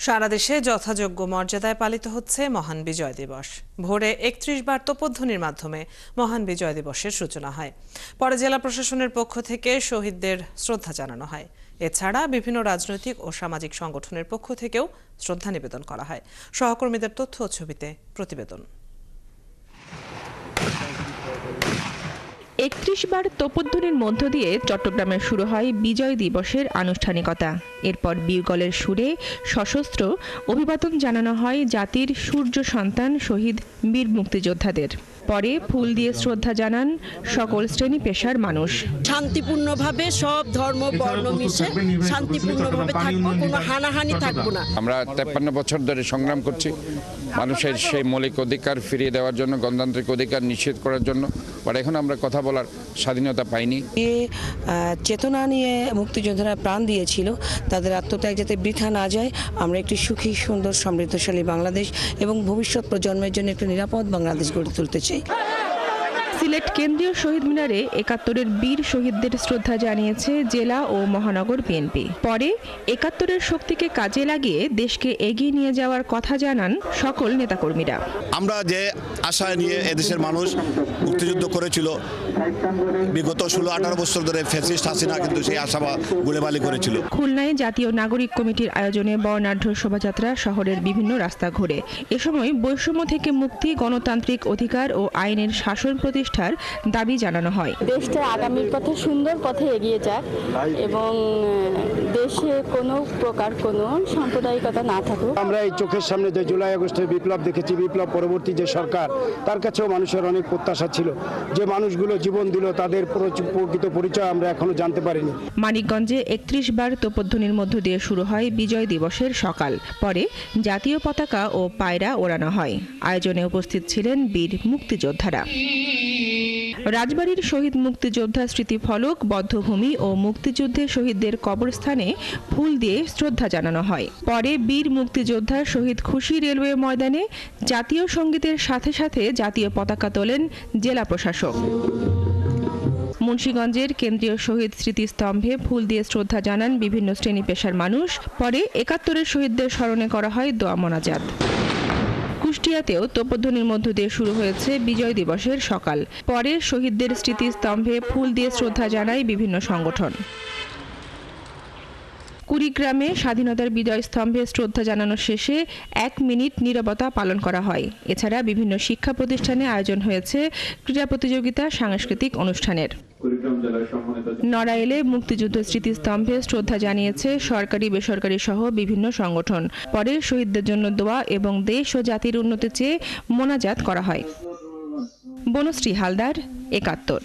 সারা দেশে যথাযোগ্য মর্যাদায় পালিত হচ্ছে মহান বিজয় দিবস। ভোরে ৩১ বার তোপধ্বনির মাধ্যমে মহান বিজয় দিবসের সূচনা হয়। পরে জেলা প্রশাসনের পক্ষ থেকে শহীদদের শ্রদ্ধা জানানো হয়। এছাড়া বিভিন্ন রাজনৈতিক ও সামাজিক সংগঠনের পক্ষ থেকেও শ্রদ্ধা নিবেদন করা হয়। সহকর্মীদের তথ্য ও ছবিতে প্রতিবেদন। ৩১ বার তোপধ্বনির মধ্য দিয়ে চট্টগ্রামে শুরু হয় বিজয় দিবসের আনুষ্ঠানিকতা। এরপর বিউগলের সুরে সশস্ত্র অভিবাদন জানানো হয় জাতির সূর্য সন্তান শহীদ বীর মুক্তিযোদ্ধাদের। পরে ফুল দিয়ে শ্রদ্ধা জানান সকল শ্রেণী পেশার মানুষ। শান্তিপূর্ণভাবে সব ধর্ম বর্ণ মিশে শান্তিপূর্ণভাবে থাকবো, কোনো হানাহানি থাকবো না। আমরা 53 বছর ধরে সংগ্রাম করছি মানুষের সেই মৌলিক অধিকার ফিরিয়ে দেওয়ার জন্য, গণতান্ত্রিক অধিকার নিশ্চিত করার জন্য। আর এখন আমরা কথা বলার স্বাধীনতা পাইনি। চেতনা নিয়ে মুক্তিযোদ্ধারা প্রাণ দিয়েছিল, তাদের আত্মত্যাগ যাতে বৃথা না যায়, আমরা একটি সুখী, সুন্দর, সমৃদ্ধশালী বাংলাদেশ এবং ভবিষ্যৎ প্রজন্মের জন্য একটি নিরাপদ বাংলাদেশ গড়ে তুলতে চাই। সিলেট কেন্দ্রীয় শহীদ মিনারে ৭১-এর বীর শহীদদের শ্রদ্ধা জানিয়েছে জেলা ও মহানগর বিএনপি। পরে ৭১-এর শক্তিকে কাজে লাগিয়ে দেশকে এগিয়ে নিয়ে যাওয়ার কথা জানান সকল নেতাকর্মীরা। আমরা যে আশা নিয়ে এদেশের মানুষ মুক্তিযুদ্ধ করেছিল, বিগত ১৬-১৮ বছর ধরে ফ্যাসিস্ট হাসিনা কিন্তু সেই আশা গুলেবালি করেছিল। খুলনায় জাতীয় নাগরিক কমিটির আয়োজনে বর্ণাঢ্য শোভাযাত্রা শহরের বিভিন্ন রাস্তা ঘুরে। এ সময় বৈষম্য থেকে মুক্তি, গণতান্ত্রিক অধিকার ও আইনের শাসন প্রতিষ্ঠার দাবি জানানো হয়। দেশটা আগামীর পথে সুন্দর পথে এগিয়ে যাক এবং দেশে কোনো প্রকার কোনো সাম্প্রদায়িকতা না থাকুক। আমরা এই চোখের সামনে যে জুলাই আগস্টের বিপ্লব দেখেছি, বিপ্লব পরবর্তী যে সরকার, তার কাছেও মানুষের অনেক প্রত্যাশা ছিল। যে মানুষগুলো জীবন দিল তাদের প্রকৃত পরিচয় আমরা এখনো জানতে পারিনি। মানিকগঞ্জে ৩১ বার তোপধ্বনির মধ্য দিয়ে শুরু হয় বিজয় দিবসের সকাল। পরে জাতীয় পতাকা ও পায়রা ওড়ানো হয়। আয়োজনে উপস্থিত ছিলেন বীর মুক্তিযোদ্ধারা। রাজবাড়ীর শহীদ মুক্তিযোদ্ধা স্মৃতিফলক, বধ্যভূমি ও মুক্তিযুদ্ধে শহীদদের কবরস্থানে ফুল দিয়ে শ্রদ্ধা জানানো হয়। পরে বীর মুক্তিযোদ্ধা শহীদ খুশি রেলওয়ে ময়দানে জাতীয় সঙ্গীতের সাথে সাথে জাতীয় পতাকা তোলেন জেলা প্রশাসক। মুন্সিগঞ্জের কেন্দ্রীয় শহীদ স্মৃতিস্তম্ভে ফুল দিয়ে শ্রদ্ধা জানান বিভিন্ন শ্রেণী পেশার মানুষ। পরে ৭১-এর শহীদদের স্মরণে করা হয় দোয়া মোনাজাত। কুষ্টিয়াতেও তোপধ্বনির মধ্য দিয়ে শুরু হয়েছে বিজয় দিবসের সকাল। পরে শহীদদের স্মৃতিস্তম্ভে ফুল দিয়ে শ্রদ্ধা জানায় বিভিন্ন সংগঠন। কুড়িগ্রামে স্বাধীনতার বিজয় স্তম্ভে শ্রদ্ধা জানানো শেষে ১ মিনিট নীরবতা পালন করা হয়। এছাড়া বিভিন্ন শিক্ষা প্রতিষ্ঠানে আয়োজন হয়েছে ক্রীড়া প্রতিযোগিতা, সাংস্কৃতিক অনুষ্ঠানের। নড়াইলে মুক্তিযুদ্ধ স্মৃতিস্তম্ভে শ্রদ্ধা জানিয়েছে সরকারি, বেসরকারি সহ বিভিন্ন সংগঠন। পরে শহীদদের জন্য দোয়া এবং দেশ ও জাতির উন্নতি চেয়ে মোনাজাত করা হয়। বনশ্রী হালদার, ৭১।